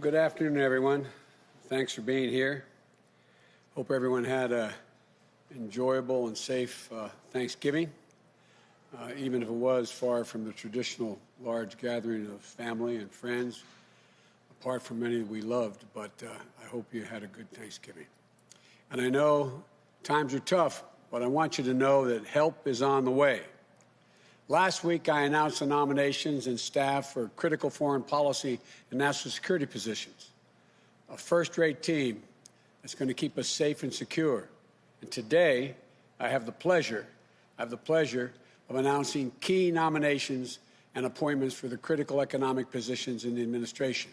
good afternoon, everyone. Thanks for being here. Hope everyone had an enjoyable and safe Thanksgiving, even if it was far from the traditional large gathering of family and friends, apart from many that we loved. But I hope you had a good Thanksgiving. And I know times are tough, but I want you to know that help is on the way. Last week, I announced the nominations and staff for critical foreign policy and national security positions, a first-rate team that's going to keep us safe and secure. And today, I have the pleasure of announcing key nominations and appointments for the critical economic positions in the administration.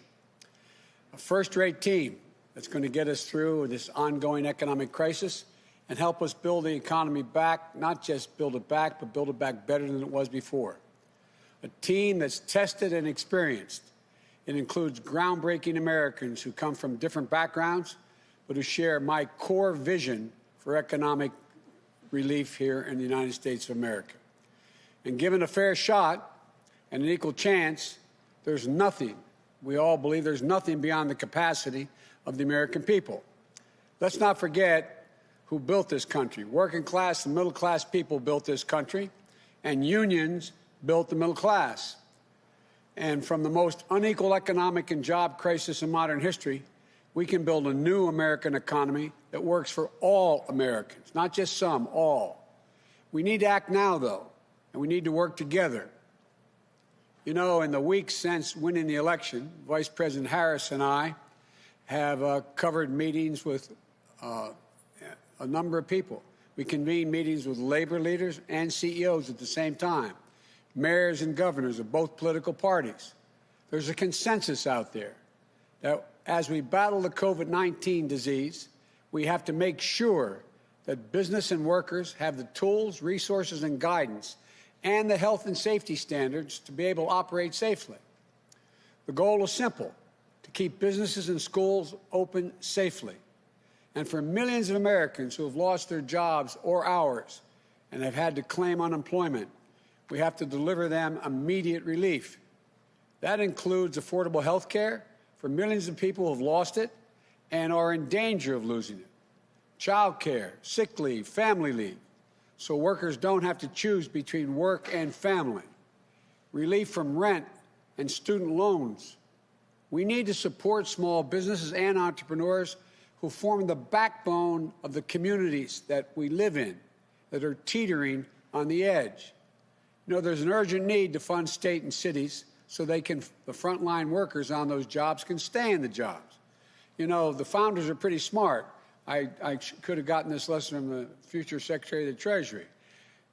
A first-rate team that's going to get us through this ongoing economic crisis and help us build the economy back, not just build it back, but build it back better than it was before. A team that's tested and experienced. It includes groundbreaking Americans who come from different backgrounds, but who share my core vision for economic relief here in the United States of America. And given a fair shot and an equal chance, there's nothing, we all believe there's nothing beyond the capacity of the American people. Let's not forget who built this country. Working class and middle class people built this country, and unions built the middle class. And from the most unequal economic and job crisis in modern history, we can build a new American economy that works for all Americans, not just some, all. We need to act now, though, and we need to work together. You know, in the weeks since winning the election, Vice President Harris and I have covered meetings with a number of people. We convened meetings with labor leaders and CEOs at the same time, mayors and governors of both political parties. There's a consensus out there that as we battle the COVID-19 disease, we have to make sure that business and workers have the tools, resources, and guidance and the health and safety standards to be able to operate safely. The goal is simple: to keep businesses and schools open safely. And for millions of Americans who have lost their jobs or hours and have had to claim unemployment, we have to deliver them immediate relief. That includes affordable health care for millions of people who have lost it and are in danger of losing it, child care, sick leave, family leave, so workers don't have to choose between work and family, relief from rent and student loans. We need to support small businesses and entrepreneurs who form the backbone of the communities that we live in, that are teetering on the edge. You know, there's an urgent need to fund state and cities so the frontline workers on those jobs can stay in the jobs. You know, the founders are pretty smart. I could have gotten this lesson from the future Secretary of the Treasury.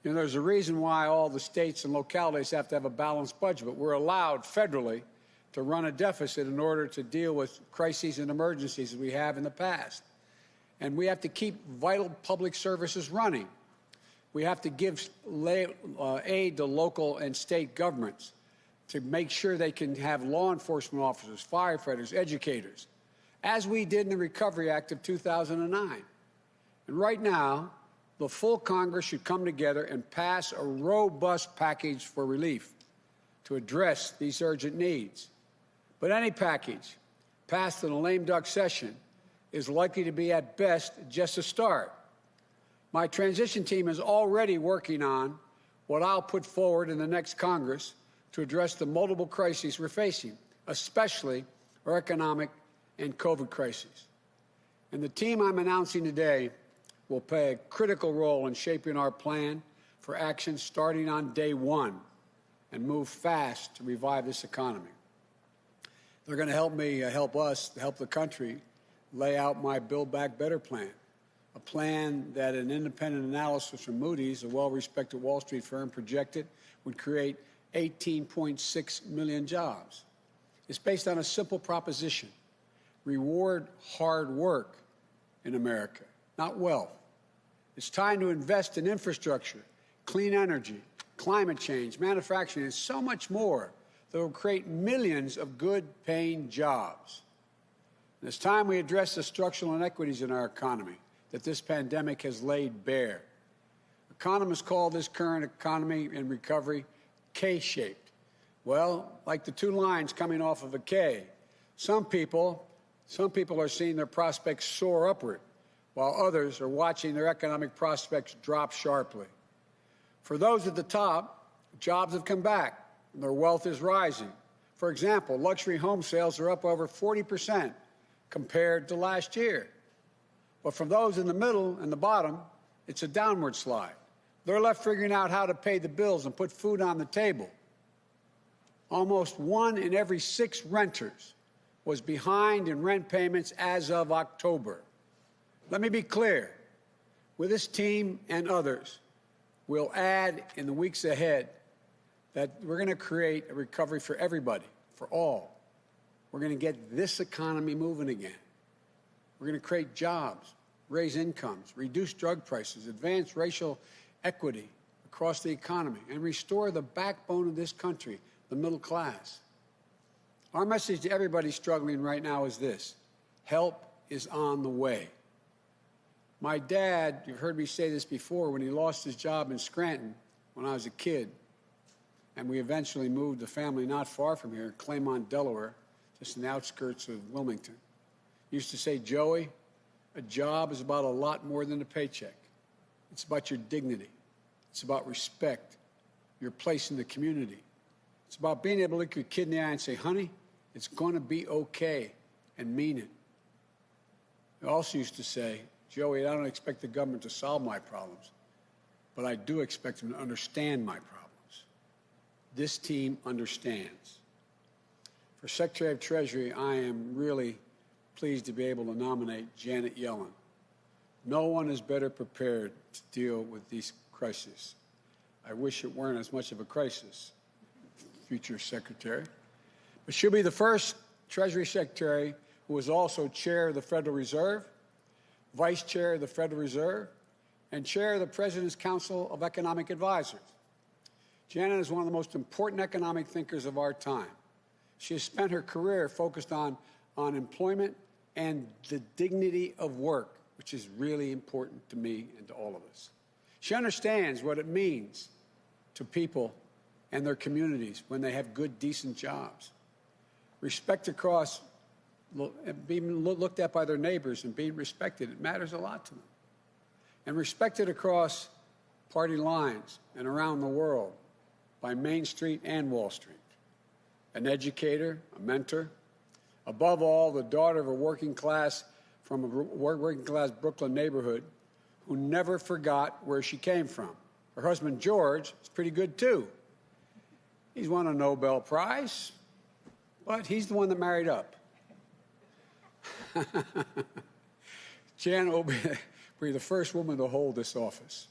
You know, there's a reason why all the states and localities have to have a balanced budget, but we're allowed federally to run a deficit in order to deal with crises and emergencies that we have in the past. And we have to keep vital public services running. We have to give aid to local and state governments to make sure they can have law enforcement officers, firefighters, educators, as we did in the Recovery Act of 2009. And right now, the full Congress should come together and pass a robust package for relief to address these urgent needs. But any package passed in a lame duck session is likely to be, at best, just a start. My transition team is already working on what I'll put forward in the next Congress to address the multiple crises we're facing, especially our economic and COVID crises. And the team I'm announcing today will play a critical role in shaping our plan for action starting on day one and move fast to revive this economy. They're going to help me, help the country lay out my Build Back Better plan, a plan that an independent analysis from Moody's, a well-respected Wall Street firm, projected would create 18.6 million jobs. It's based on a simple proposition: reward hard work in America, not wealth. It's time to invest in infrastructure, clean energy, climate change, manufacturing, and so much more that will create millions of good-paying jobs. And it's time we address the structural inequities in our economy that this pandemic has laid bare. Economists call this current economy in recovery K-shaped. Well, like the two lines coming off of a K, Some people are seeing their prospects soar upward, while others are watching their economic prospects drop sharply. For those at the top, jobs have come back and their wealth is rising. For example, luxury home sales are up over 40% compared to last year. But for those in the middle and the bottom, it's a downward slide. They're left figuring out how to pay the bills and put food on the table. Almost 1 in every 6 renters was behind in rent payments as of October. Let me be clear. With this team and others, we'll add in the weeks ahead that we're going to create a recovery for everybody, for all. We're going to get this economy moving again. We're going to create jobs, raise incomes, reduce drug prices, advance racial equity across the economy, and restore the backbone of this country, the middle class. Our message to everybody struggling right now is this: help is on the way. My dad, you've heard me say this before, when he lost his job in Scranton when I was a kid, and we eventually moved the family not far from here, Claymont, Delaware, just in the outskirts of Wilmington, he used to say, Joey, a job is about a lot more than a paycheck. It's about your dignity. It's about respect, your place in the community. It's about being able to look your kid in the eye and say, honey, it's going to be okay, and mean it. He also used to say, Joey, I don't expect the government to solve my problems, but I do expect them to understand my problems. This team understands. For Secretary of Treasury, I am really pleased to be able to nominate Janet Yellen. No one is better prepared to deal with these crises. I wish it weren't as much of a crisis, future Secretary. But she'll be the first Treasury Secretary who is also Chair of the Federal Reserve, Vice Chair of the Federal Reserve, and Chair of the President's Council of Economic Advisors. Janet is one of the most important economic thinkers of our time. She has spent her career focused on employment and the dignity of work, which is really important to me and to all of us. She understands what it means to people and their communities when they have good, decent jobs. Respect across, being looked at by their neighbors and being respected, it matters a lot to them. And respected across party lines and around the world by Main Street and Wall Street. An educator, a mentor, above all, the daughter of a working class Brooklyn neighborhood who never forgot where she came from. Her husband, George, is pretty good, too. He's won a Nobel Prize, but he's the one that married up. Janet will be the first woman to hold this office.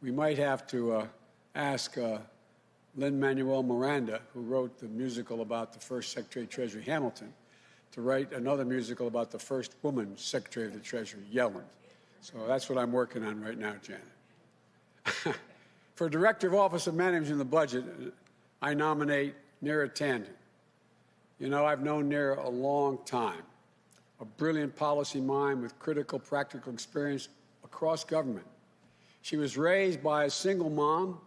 We might have to ask Lin-Manuel Miranda, who wrote the musical about the first Secretary of Treasury, Hamilton, to write another musical about the first woman Secretary of the Treasury, Yellen. So that's what I'm working on right now, Janet. For Director of Office of Managing the Budget, I nominate Neera Tanden. You know, I've known Neera a long time, a brilliant policy mind with critical practical experience across government. She was raised by a single mom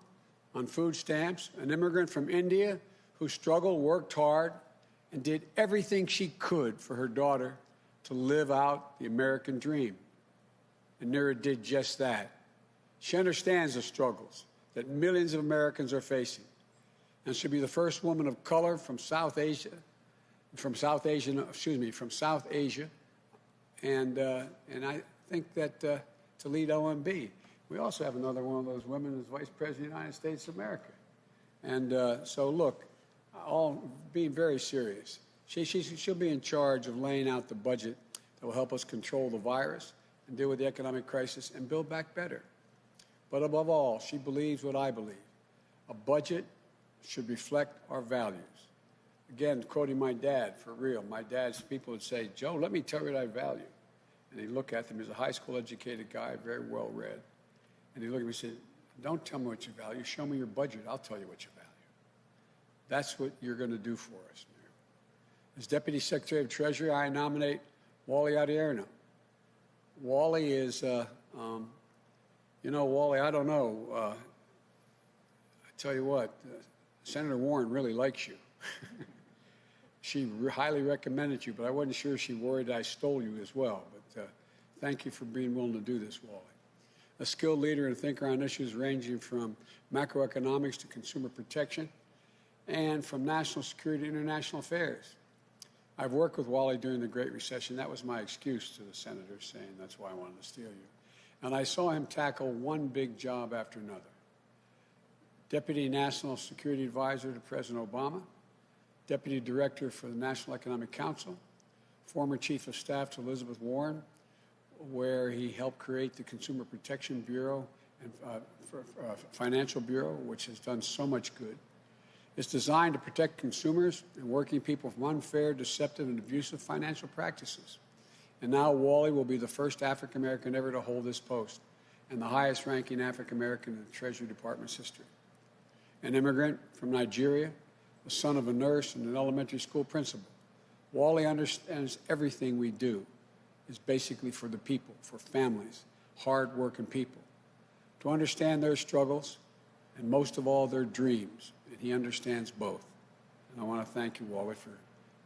on food stamps, an immigrant from India who struggled, worked hard, and did everything she could for her daughter to live out the American dream. And Neera did just that. She understands the struggles that millions of Americans are facing, and she'll be the first woman of color from South Asia, and I think that to lead OMB. We also have another one of those women as Vice President of the United States of America. And so, look, all being very serious, she'll be in charge of laying out the budget that will help us control the virus and deal with the economic crisis and build back better. But above all, she believes what I believe. A budget should reflect our values. Again, quoting my dad, for real, my dad's people would say, Joe, let me tell you what I value. And he'd look at them. He's a high school educated guy, very well read. And he'd look at me and say, don't tell me what you value. Show me your budget. I'll tell you what you value. That's what you're going to do for us. As Deputy Secretary of Treasury, I nominate Wally Adierno. Wally is, Wally, I don't know. I tell you what, Senator Warren really likes you. she highly recommended you, but I wasn't sure she worried I stole you as well. But thank you for being willing to do this, Wally. A skilled leader and thinker on issues ranging from macroeconomics to consumer protection and from national security to international affairs. I've worked with Wally during the Great Recession. That was my excuse to the senators, saying that's why I wanted to steal you. And I saw him tackle one big job after another. Deputy National Security Advisor to President Obama, Deputy Director for the National Economic Council, former Chief of Staff to Elizabeth Warren, where he helped create the Consumer Protection Bureau and Financial Bureau, which has done so much good. It's designed to protect consumers and working people from unfair, deceptive, and abusive financial practices. And now Wally will be the first African-American ever to hold this post and the highest-ranking African-American in the Treasury Department's history. An immigrant from Nigeria, the son of a nurse and an elementary school principal, Wally understands everything we do is basically for the people, for families, hard-working people, to understand their struggles and, most of all, their dreams. And he understands both. And I want to thank you, Wally, for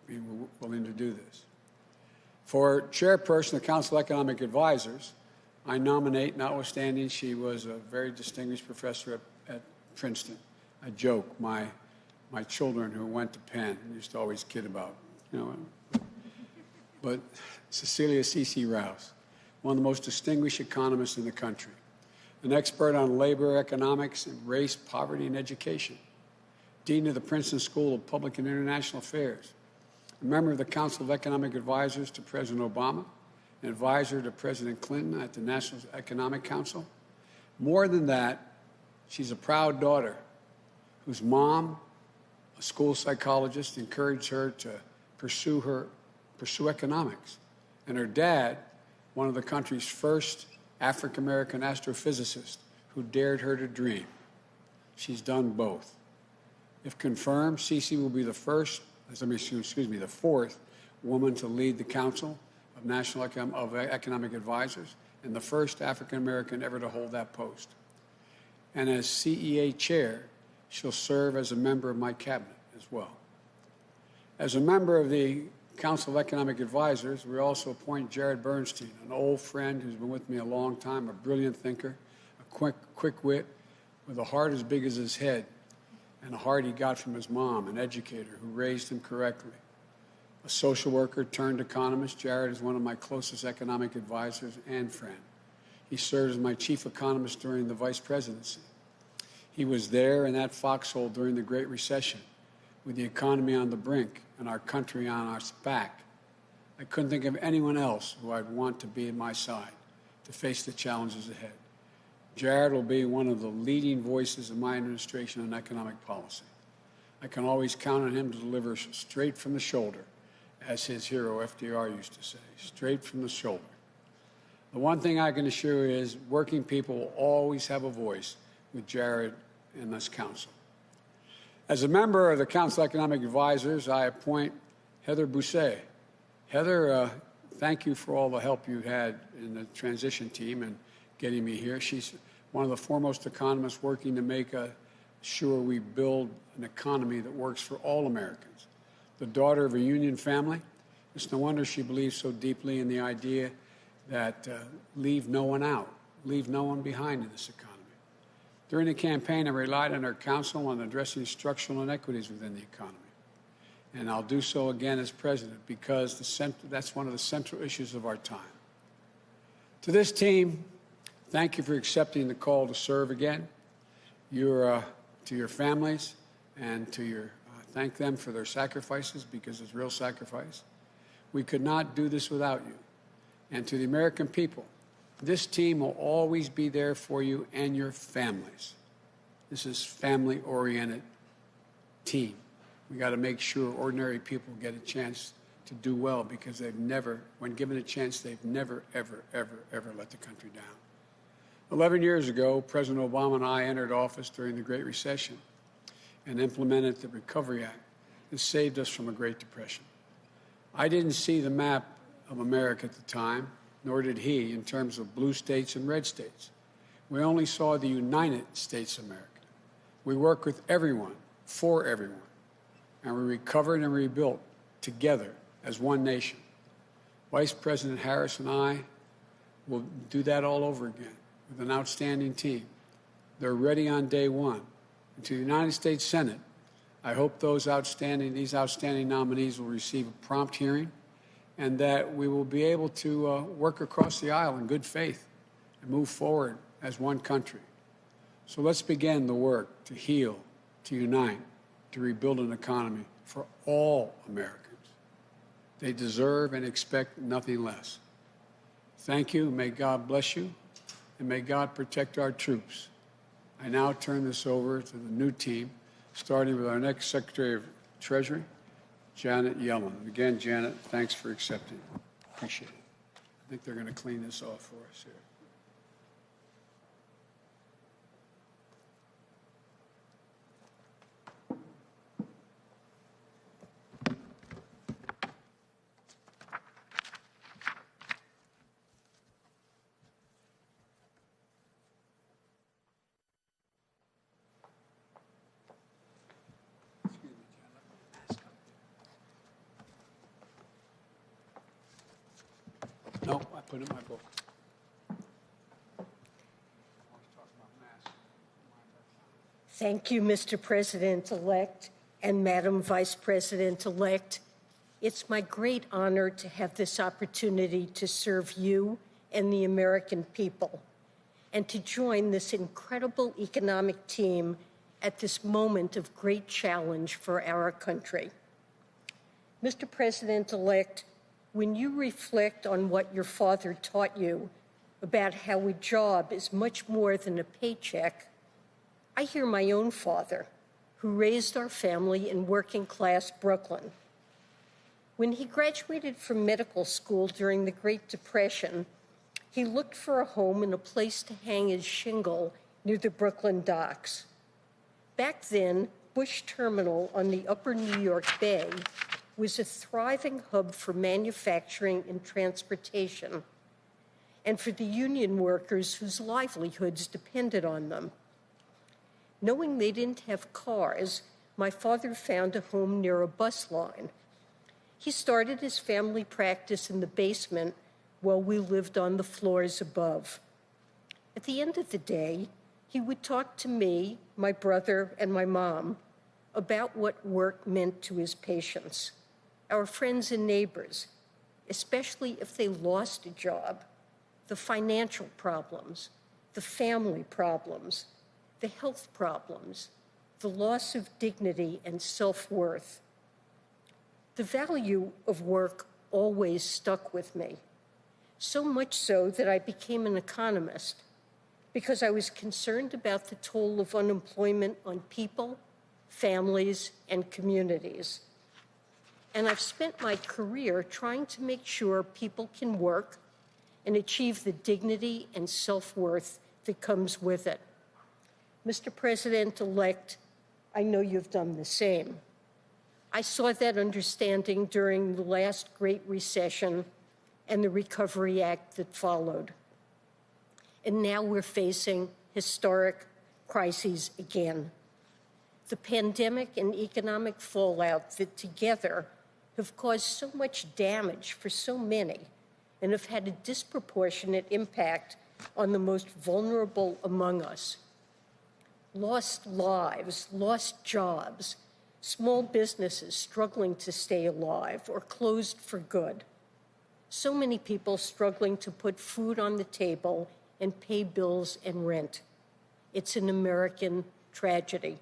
being willing to do this. For chairperson of the Council of Economic Advisors, I nominate, notwithstanding she was a very distinguished professor at Princeton. I joke, my children who went to Penn used to always kid about, but Cecilia C.C. Rouse, one of the most distinguished economists in the country, an expert on labor economics and race, poverty, and education, dean of the Princeton School of Public and International Affairs, a member of the Council of Economic Advisors to President Obama, an advisor to President Clinton at the National Economic Council. More than that, she's a proud daughter whose mom, a school psychologist, encouraged her to pursue economics, and her dad, one of the country's first African-American astrophysicists who dared her to dream. She's done both. If confirmed, Cece will be the fourth woman to lead the Council of National Economic Advisors and the first African-American ever to hold that post. And as CEA chair, she'll serve as a member of my cabinet as well. As a member of the Council of Economic Advisors, we also appoint Jared Bernstein, an old friend who's been with me a long time, a brilliant thinker, a quick wit, with a heart as big as his head, and a heart he got from his mom, an educator who raised him correctly. A social worker turned economist, Jared is one of my closest economic advisors and friend. He served as my chief economist during the vice presidency. He was there in that foxhole during the Great Recession, with the economy on the brink and our country on our back. I couldn't think of anyone else who I'd want to be at my side to face the challenges ahead. Jared will be one of the leading voices of my administration on economic policy. I can always count on him to deliver straight from the shoulder, as his hero FDR used to say, straight from the shoulder. The one thing I can assure you is working people will always have a voice with Jared in this council. As a member of the Council of Economic Advisors, I appoint Heather Bousset. Heather, thank you for all the help you had in the transition team and getting me here. She's one of the foremost economists working to make sure we build an economy that works for all Americans. The daughter of a union family, it's no wonder she believes so deeply in the idea that leave no one out, leave no one behind in this economy. During the campaign, I relied on her counsel on addressing structural inequities within the economy. And I'll do so again as president because that's one of the central issues of our time. To this team, thank you for accepting the call to serve again. To your families and thank them for their sacrifices because it's real sacrifice. We could not do this without you. And to the American people, this team will always be there for you and your families. This is family-oriented team. We got to make sure ordinary people get a chance to do well because when given a chance, they've never, ever, ever, ever let the country down. 11 years ago, President Obama and I entered office during the Great Recession and implemented the Recovery Act that saved us from a Great Depression. I didn't see the map of America at the time, nor did he, in terms of blue states and red states. We only saw the United States of America. We worked with everyone, for everyone, and we recovered and rebuilt together as one nation. Vice President Harris and I will do that all over again with an outstanding team. They're ready on day one. And to the United States Senate, I hope these outstanding nominees will receive a prompt hearing and that we will be able to work across the aisle in good faith and move forward as one country. So let's begin the work to heal, to unite, to rebuild an economy for all Americans. They deserve and expect nothing less. Thank you. May God bless you, and may God protect our troops. I now turn this over to the new team, starting with our next Secretary of Treasury, Janet Yellen. Again, Janet, thanks for accepting. Appreciate it. I think they're going to clean this off for us here. No, I put it in my book. Thank you, Mr. President-elect and Madam Vice President-elect. It's my great honor to have this opportunity to serve you and the American people, and to join this incredible economic team at this moment of great challenge for our country. Mr. President-elect, when you reflect on what your father taught you about how a job is much more than a paycheck, I hear my own father, who raised our family in working-class Brooklyn. When he graduated from medical school during the Great Depression, he looked for a home and a place to hang his shingle near the Brooklyn docks. Back then, Bush Terminal on the upper New York Bay was a thriving hub for manufacturing and transportation, and for the union workers whose livelihoods depended on them. Knowing they didn't have cars, my father found a home near a bus line. He started his family practice in the basement while we lived on the floors above. At the end of the day, he would talk to me, my brother, and my mom about what work meant to his patients, our friends and neighbors, especially if they lost a job, the financial problems, the family problems, the health problems, the loss of dignity and self-worth. The value of work always stuck with me, so much so that I became an economist because I was concerned about the toll of unemployment on people, families, and communities. And I've spent my career trying to make sure people can work and achieve the dignity and self-worth that comes with it. Mr. President-elect, I know you've done the same. I saw that understanding during the last Great Recession and the Recovery Act that followed. And now we're facing historic crises again. The pandemic and economic fallout that together have caused so much damage for so many and have had a disproportionate impact on the most vulnerable among us. Lost lives, lost jobs, small businesses struggling to stay alive or closed for good. So many people struggling to put food on the table and pay bills and rent. It's an American tragedy,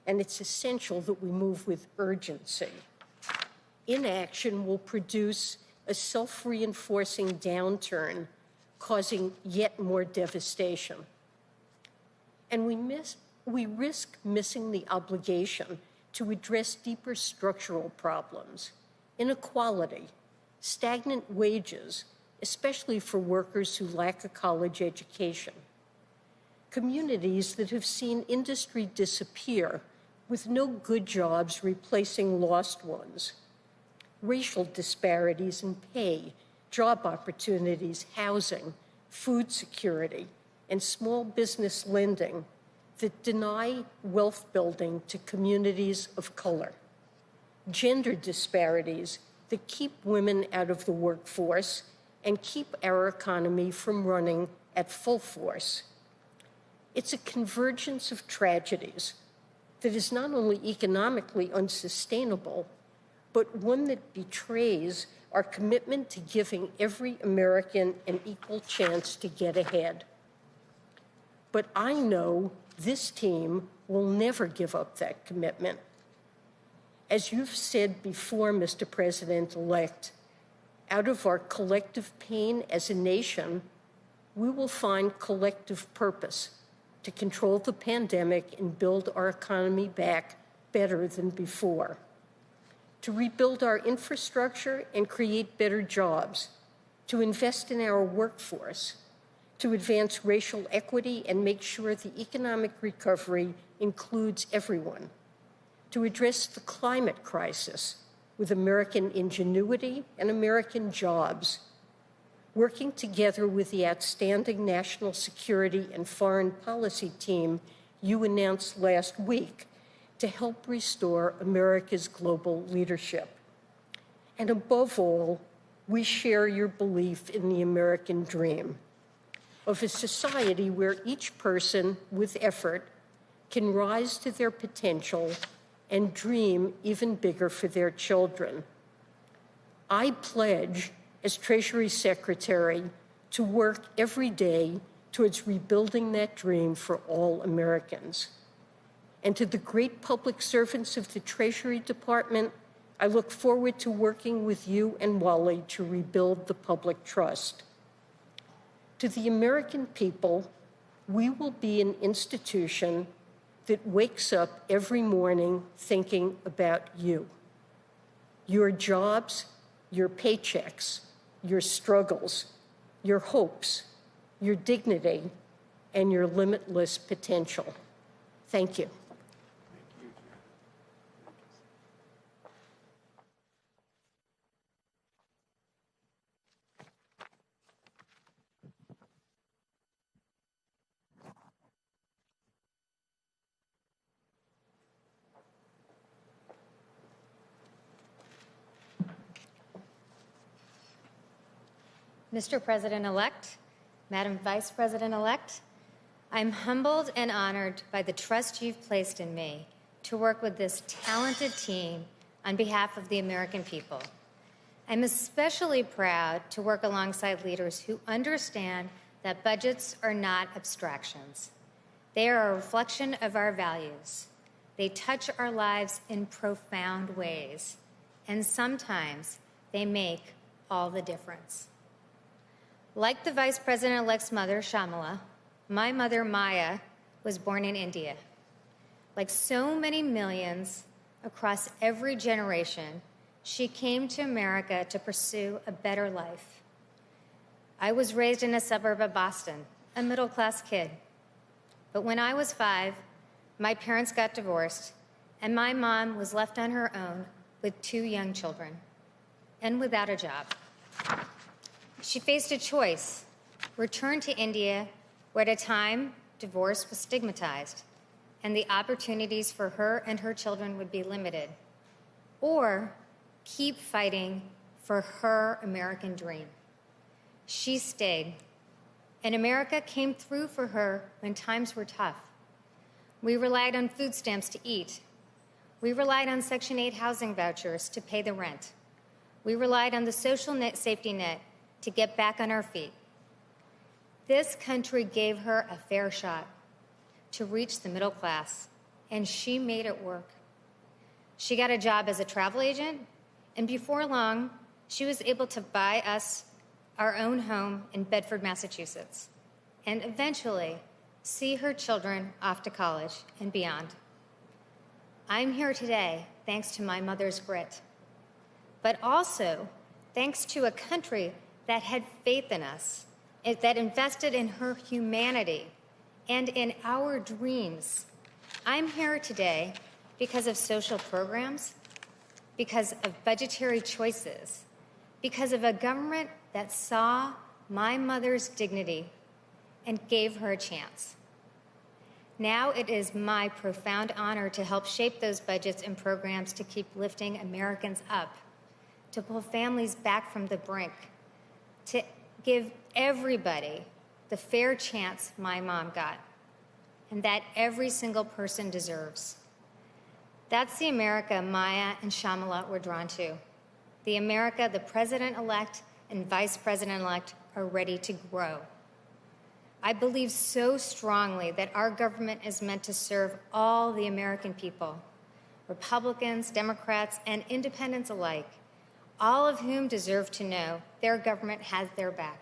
and it's essential that we move with urgency. Inaction will produce a self-reinforcing downturn, causing yet more devastation. And we risk missing the obligation to address deeper structural problems, inequality, stagnant wages, especially for workers who lack a college education. Communities that have seen industry disappear with no good jobs replacing lost ones. Racial disparities in pay, job opportunities, housing, food security, and small business lending that deny wealth building to communities of color. gender disparities that keep women out of the workforce and keep our economy from running at full force. It's a convergence of tragedies that is not only economically unsustainable, but one that betrays our commitment to giving every American an equal chance to get ahead. But I know this team will never give up that commitment. As you've said before, Mr. President-elect, out of our collective pain as a nation, we will find collective purpose to control the pandemic and build our economy back better than before, to rebuild our infrastructure and create better jobs, to invest in our workforce, to advance racial equity and make sure the economic recovery includes everyone, to address the climate crisis with American ingenuity and American jobs, working together with the outstanding national security and foreign policy team you announced last week to help restore America's global leadership. And above all, we share your belief in the American dream of a society where each person with effort can rise to their potential and dream even bigger for their children. I pledge, as Treasury Secretary, to work every day towards rebuilding that dream for all Americans. And to the great public servants of the Treasury Department, I look forward to working with you and Wally to rebuild the public trust. To the American people, we will be an institution that wakes up every morning thinking about you, your jobs, your paychecks, your struggles, your hopes, your dignity, and your limitless potential. Thank you. Mr. President-elect, Madam Vice President-elect, I'm humbled and honored by the trust you've placed in me to work with this talented team on behalf of the American people. I'm especially proud to work alongside leaders who understand that budgets are not abstractions. They are a reflection of our values. They touch our lives in profound ways, and sometimes they make all the difference. Like the Vice President-elect's mother, Kamala, my mother, Maya, was born in India. Like so many millions across every generation, she came to America to pursue a better life. I was raised in a suburb of Boston, a middle-class kid. But when I was 5, my parents got divorced, and my mom was left on her own with 2 young children and without a job. She faced a choice: return to India, where at a time divorce was stigmatized and the opportunities for her and her children would be limited, or keep fighting for her American dream. She stayed, and America came through for her when times were tough. We relied on food stamps to eat. We relied on Section 8 housing vouchers to pay the rent. We relied on the social safety net to get back on our feet. This country gave her a fair shot to reach the middle class, and she made it work. She got a job as a travel agent, and before long, she was able to buy us our own home in Bedford, Massachusetts, and eventually see her children off to college and beyond. I'm here today thanks to my mother's grit, but also thanks to a country that had faith in us, that invested in her humanity and in our dreams. I'm here today because of social programs, because of budgetary choices, because of a government that saw my mother's dignity and gave her a chance. Now it is my profound honor to help shape those budgets and programs to keep lifting Americans up, to pull families back from the brink, to give everybody the fair chance my mom got, and that every single person deserves. That's the America Maya and Shamala were drawn to, the America the President-elect and Vice President-elect are ready to grow. I believe so strongly that our government is meant to serve all the American people, Republicans, Democrats, and independents alike, all of whom deserve to know their government has their back.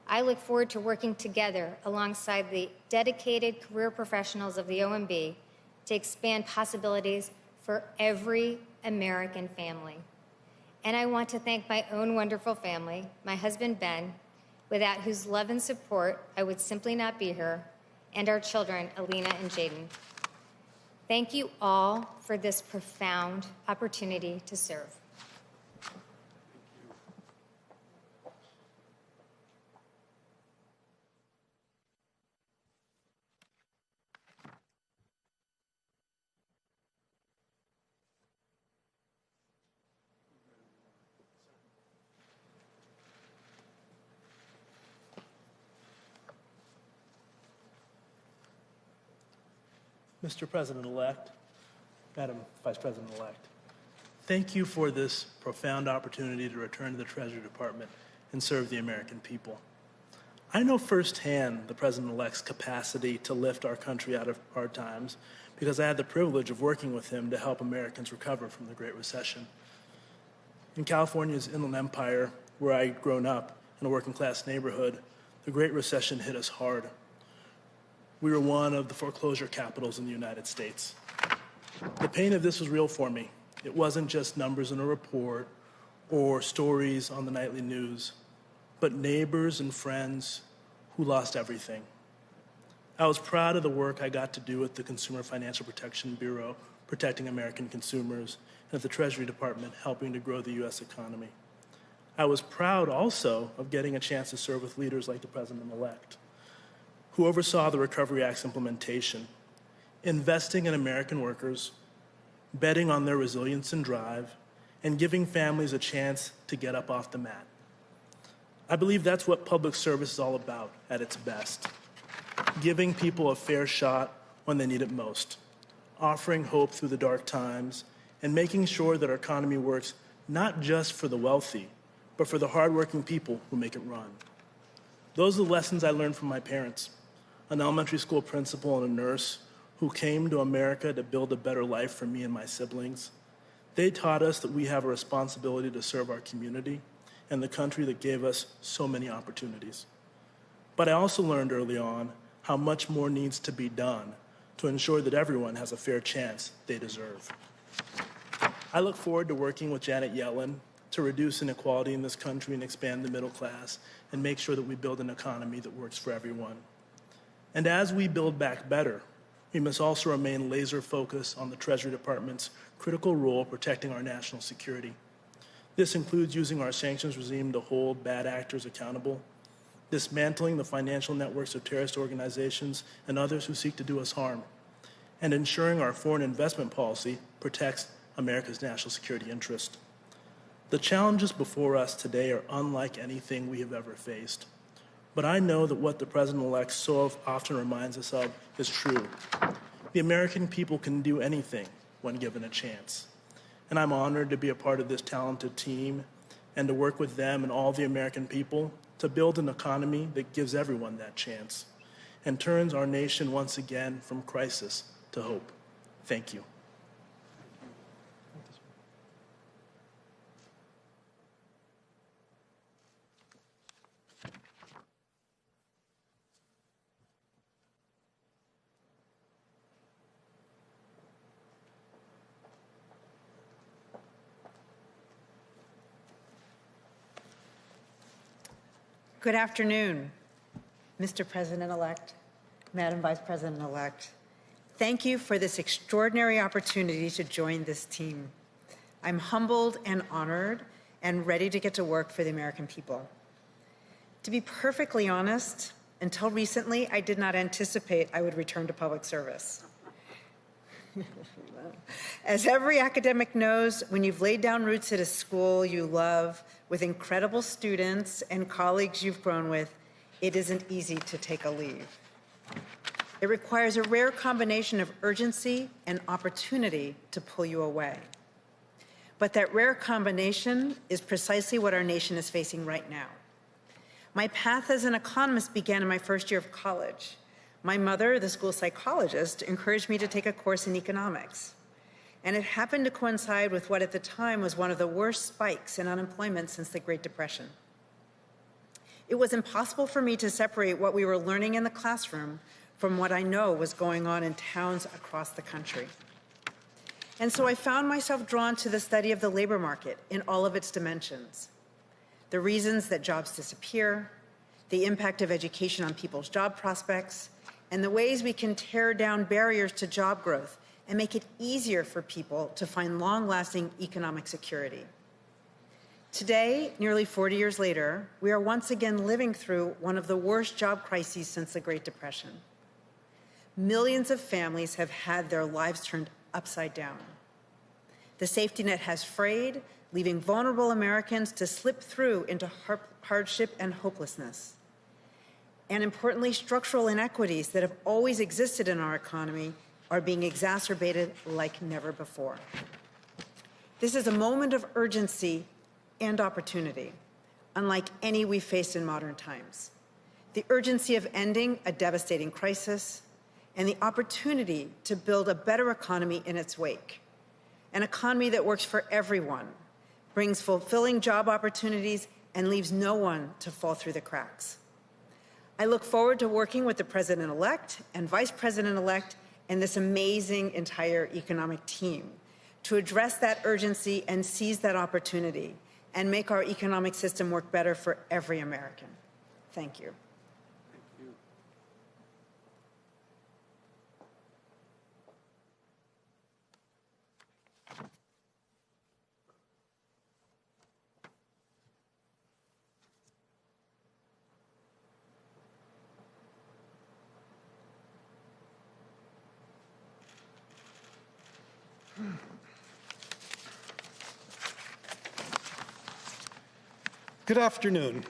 I look forward to working together alongside the dedicated career professionals of the OMB to expand possibilities for every American family. And I want to thank my own wonderful family, my husband, Ben, without whose love and support I would simply not be here, and our children, Alina and Jaden. Thank you all for this profound opportunity to serve. Mr. President-elect, Madam Vice President-elect, thank you for this profound opportunity to return to the Treasury Department and serve the American people. I know firsthand the President-elect's capacity to lift our country out of hard times because I had the privilege of working with him to help Americans recover from the Great Recession. In California's Inland Empire, where I'd grown up in a working-class neighborhood, the Great Recession hit us hard. We were one of the foreclosure capitals in the United States. The pain of this was real for me. It wasn't just numbers in a report or stories on the nightly news, but neighbors and friends who lost everything. I was proud of the work I got to do at the Consumer Financial Protection Bureau, protecting American consumers, and at the Treasury Department, helping to grow the U.S. economy. I was proud also of getting a chance to serve with leaders like the President-elect, who oversaw the Recovery Act's implementation, investing in American workers, betting on their resilience and drive, and giving families a chance to get up off the mat. I believe that's what public service is all about at its best, giving people a fair shot when they need it most, offering hope through the dark times, and making sure that our economy works not just for the wealthy, but for the hardworking people who make it run. Those are the lessons I learned from my parents, an elementary school principal and a nurse who came to America to build a better life for me and my siblings. They taught us that we have a responsibility to serve our community and the country that gave us so many opportunities. But I also learned early on how much more needs to be done to ensure that everyone has a fair chance they deserve. I look forward to working with Janet Yellen to reduce inequality in this country and expand the middle class and make sure that we build an economy that works for everyone. And as we build back better, we must also remain laser focused on the Treasury Department's critical role protecting our national security. This includes using our sanctions regime to hold bad actors accountable, dismantling the financial networks of terrorist organizations and others who seek to do us harm, and ensuring our foreign investment policy protects America's national security interest. The challenges before us today are unlike anything we have ever faced. But I know that what the President-elect so often reminds us of is true. The American people can do anything when given a chance. And I'm honored to be a part of this talented team and to work with them and all the American people to build an economy that gives everyone that chance and turns our nation once again from crisis to hope. Thank you. Good afternoon, Mr. President-elect, Madam Vice President-elect. Thank you for this extraordinary opportunity to join this team. I'm humbled and honored and ready to get to work for the American people. To be perfectly honest, Until recently, I did not anticipate I would return to public service. As every academic knows, when you've laid down roots at a school you love, with incredible students and colleagues you've grown with, it isn't easy to take a leave. It requires a rare combination of urgency and opportunity to pull you away. But that rare combination is precisely what our nation is facing right now. My path as an economist began in my first year of college. My mother, the school psychologist, encouraged me to take a course in economics. And it happened to coincide with what at the time was one of the worst spikes in unemployment since the Great Depression. It was impossible for me to separate what we were learning in the classroom from what I know was going on in towns across the country. And so I found myself drawn to the study of the labor market in all of its dimensions. The reasons that jobs disappear, the impact of education on people's job prospects, and the ways we can tear down barriers to job growth and make it easier for people to find long-lasting economic security. Today, nearly 40 years later, we are once again living through one of the worst job crises since the Great Depression. Millions of families have had their lives turned upside down. The safety net has frayed, leaving vulnerable Americans to slip through into hardship and hopelessness. And importantly, structural inequities that have always existed in our economy are being exacerbated like never before. This is a moment of urgency and opportunity, unlike any we've faced in modern times. The urgency of ending a devastating crisis and the opportunity to build a better economy in its wake. An economy that works for everyone, brings fulfilling job opportunities, and leaves no one to fall through the cracks. I look forward to working with the President-elect and Vice President-elect and this amazing entire economic team to address that urgency and seize that opportunity and make our economic system work better for every American. Thank you. Good afternoon.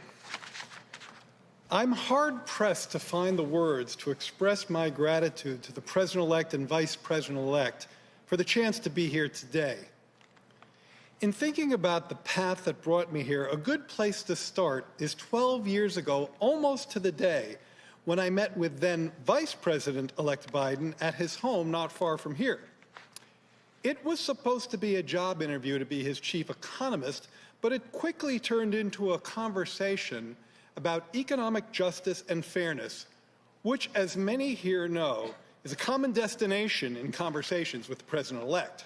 I'm hard-pressed to find the words to express my gratitude to the President-elect and Vice President-elect for the chance to be here today. In thinking about the path that brought me here, a good place to start is 12 years ago, almost to the day, when I met with then Vice President-elect Biden at his home not far from here. It was supposed to be a job interview to be his chief economist, but it quickly turned into a conversation about economic justice and fairness, which, as many here know, is a common destination in conversations with the President-elect.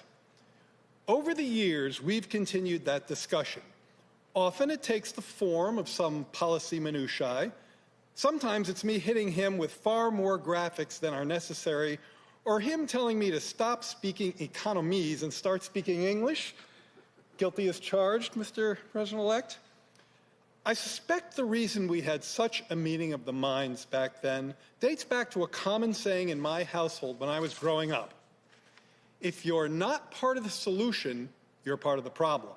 Over the years, we've continued that discussion. Often it takes the form of some policy minutiae. Sometimes it's me hitting him with far more graphics than are necessary, or him telling me to stop speaking economese and start speaking English. Guilty as charged, Mr. President-elect. I suspect the reason we had such a meeting of the minds back then dates back to a common saying in my household when I was growing up. If you're not part of the solution, you're part of the problem.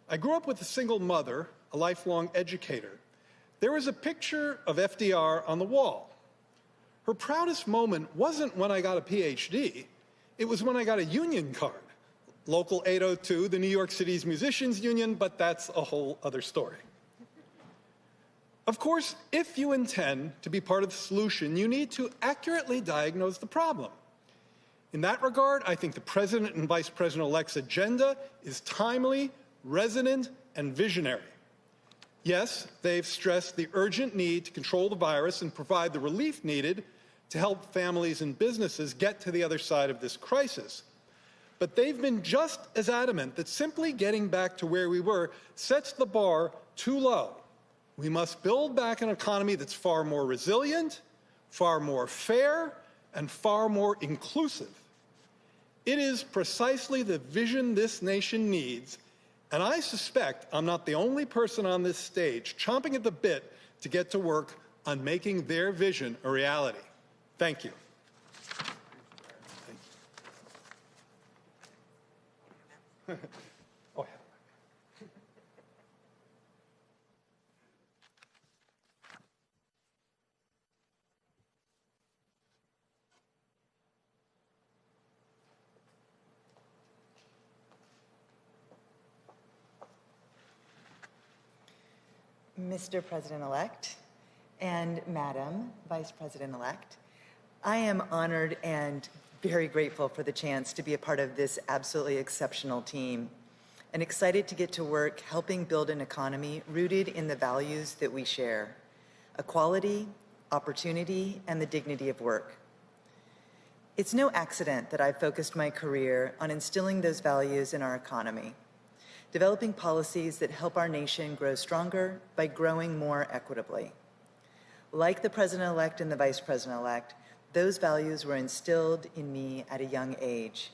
I grew up with a single mother, a lifelong educator. There was a picture of FDR on the wall. Her proudest moment wasn't when I got a PhD, it was when I got a union card. Local 802, the New York City's Musicians Union, but that's a whole other story. Of course, if you intend to be part of the solution, you need to accurately diagnose the problem. In that regard, I think the President and Vice President-elect's agenda is timely, resonant, and visionary. Yes, they've stressed the urgent need to control the virus and provide the relief needed to help families and businesses get to the other side of this crisis. But they've been just as adamant that simply getting back to where we were sets the bar too low. We must build back an economy that's far more resilient, far more fair, and far more inclusive. It is precisely the vision this nation needs, and I suspect I'm not the only person on this stage chomping at the bit to get to work on making their vision a reality. Thank you. Oh, yeah. Mr. President-elect and Madam Vice President-elect, I am honored and very grateful for the chance to be a part of this absolutely exceptional team and excited to get to work helping build an economy rooted in the values that we share: equality, opportunity, and the dignity of work. It's no accident that I've focused my career on instilling those values in our economy, developing policies that help our nation grow stronger by growing more equitably. Like the President-elect and the Vice President-elect, those values were instilled in me at a young age.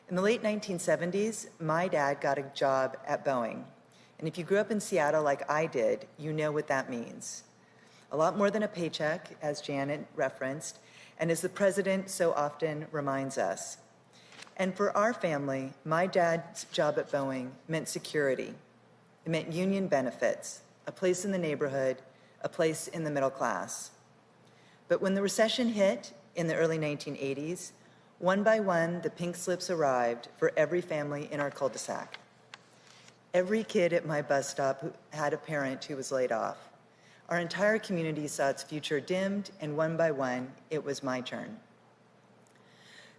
In the late 1970s, my dad got a job at Boeing. And if you grew up in Seattle like I did, you know what that means. A lot more than a paycheck, as Janet referenced, and as the President so often reminds us. And for our family, my dad's job at Boeing meant security. It meant union benefits, a place in the neighborhood, a place in the middle class. But when the recession hit in the early 1980s, one by one, the pink slips arrived for every family in our cul-de-sac. Every kid at my bus stop who had a parent who was laid off. Our entire community saw its future dimmed, and one by one, it was my turn.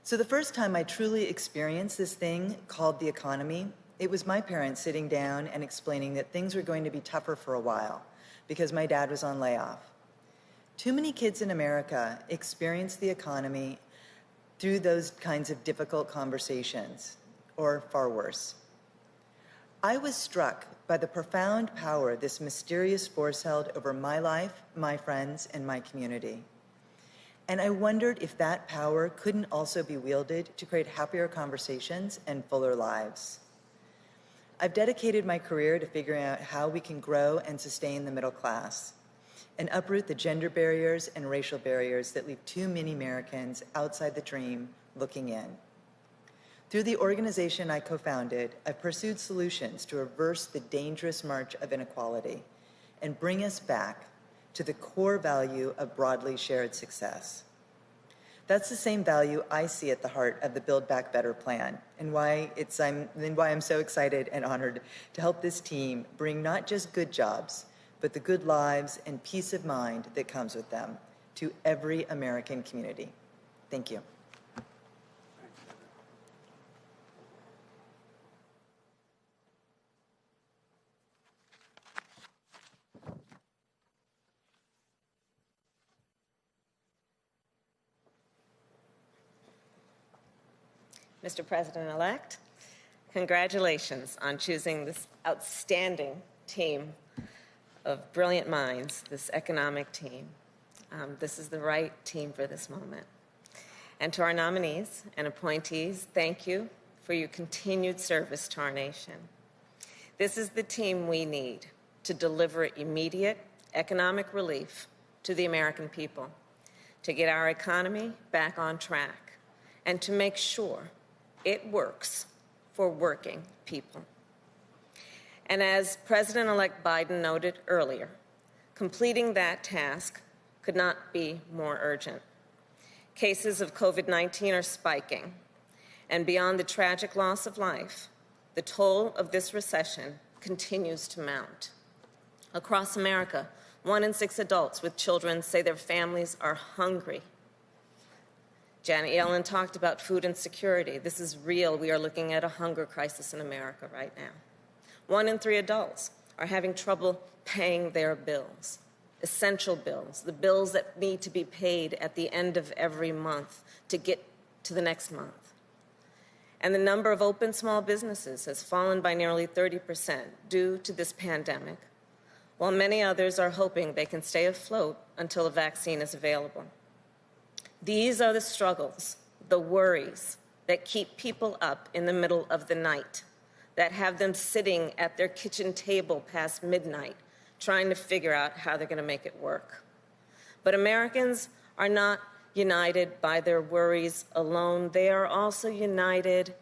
So the first time I truly experienced this thing called the economy, it was my parents sitting down and explaining that things were going to be tougher for a while because my dad was on layoff. Too many kids in America experience the economy through those kinds of difficult conversations, or far worse. I was struck by the profound power this mysterious force held over my life, my friends, and my community. And I wondered if that power couldn't also be wielded to create happier conversations and fuller lives. I've dedicated my career to figuring out how we can grow and sustain the middle class and uproot the gender barriers and racial barriers that leave too many Americans outside the dream looking in. Through the organization I co-founded, I've pursued solutions to reverse the dangerous march of inequality and bring us back to the core value of broadly shared success. That's the same value I see at the heart of the Build Back Better plan, and why I'm so excited and honored to help this team bring not just good jobs, but the good lives and peace of mind that comes with them to every American community. Thank you. Mr. President-elect, congratulations on choosing this outstanding team of brilliant minds, this economic team. This is the right team for this moment. And to our nominees and appointees, thank you for your continued service to our nation. This is the team we need to deliver immediate economic relief to the American people, to get our economy back on track, and to make sure it works for working people. And as President-elect Biden noted earlier, completing that task could not be more urgent. Cases of COVID-19 are spiking, and beyond the tragic loss of life, the toll of this recession continues to mount. Across America, 1 in 6 adults with children say their families are hungry. Janet Yellen talked about food insecurity. This is real. We are looking at a hunger crisis in America right now. 1 in 3 adults are having trouble paying their bills, essential bills, the bills that need to be paid at the end of every month to get to the next month. And the number of open small businesses has fallen by nearly 30% due to this pandemic, while many others are hoping they can stay afloat until a vaccine is available. These are the struggles, the worries that keep people up in the middle of the night, that have them sitting at their kitchen table past midnight, trying to figure out how they're going to make it work. But Americans are not united by their worries alone. They are also united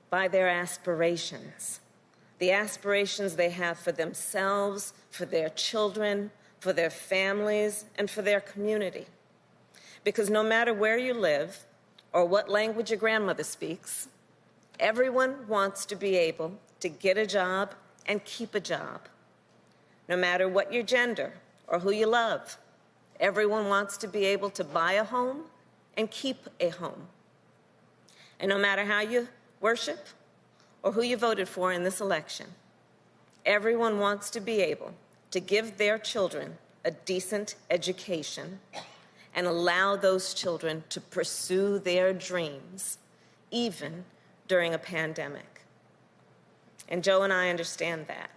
by their aspirations, the aspirations they have for themselves, for their children, for their families, and for their community. Because no matter where you live or what language your grandmother speaks, everyone wants to be able to get a job and keep a job. No matter what your gender or who you love, everyone wants to be able to buy a home and keep a home. And no matter how you worship or who you voted for in this election, everyone wants to be able to give their children a decent education and allow those children to pursue their dreams, even during a pandemic. And Joe and I understand that.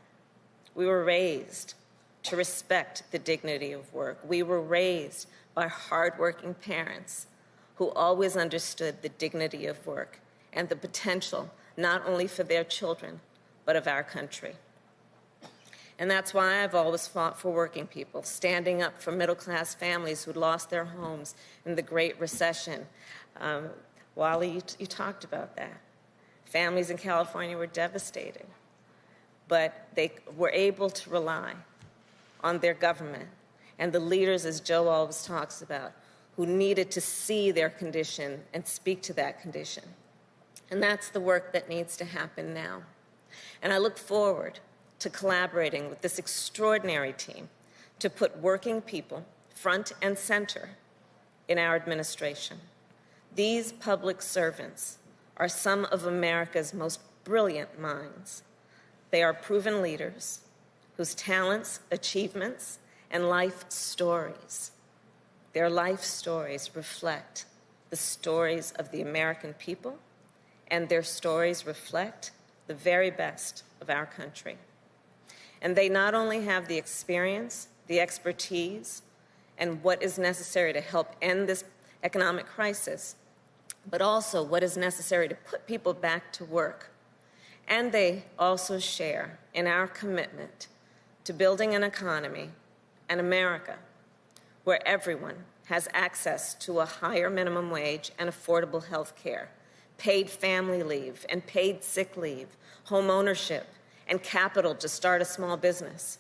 We were raised to respect the dignity of work. We were raised by hardworking parents who always understood the dignity of work and the potential not only for their children, but of our country. And that's why I've always fought for working people, standing up for middle-class families who lost their homes in the Great Recession. Wally, you talked about that. Families in California were devastated, but they were able to rely on their government and the leaders, as Joe always talks about, who needed to see their condition and speak to that condition. And that's the work that needs to happen now. And I look forward to collaborating with this extraordinary team to put working people front and center in our administration. These public servants are some of America's most brilliant minds. They are proven leaders whose talents, achievements, and life stories, their life stories reflect the stories of the American people, and their stories reflect the very best of our country. And they not only have the experience, the expertise, and what is necessary to help end this economic crisis, but also what is necessary to put people back to work. And they also share in our commitment to building an economy and America where everyone has access to a higher minimum wage and affordable health care, paid family leave and paid sick leave, home ownership, and capital to start a small business.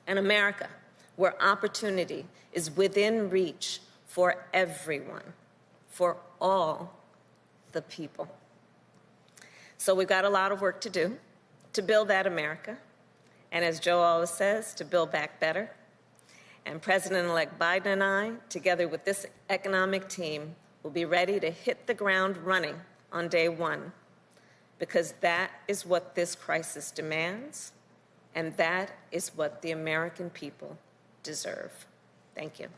An America where opportunity is within reach for everyone, for all the people. So we've got a lot of work to do to build that America, and as Joe always says, to build back better. And President-elect Biden and I, together with this economic team, will be ready to hit the ground running on day one, because that is what this crisis demands, and that is what the American people deserve. Thank you.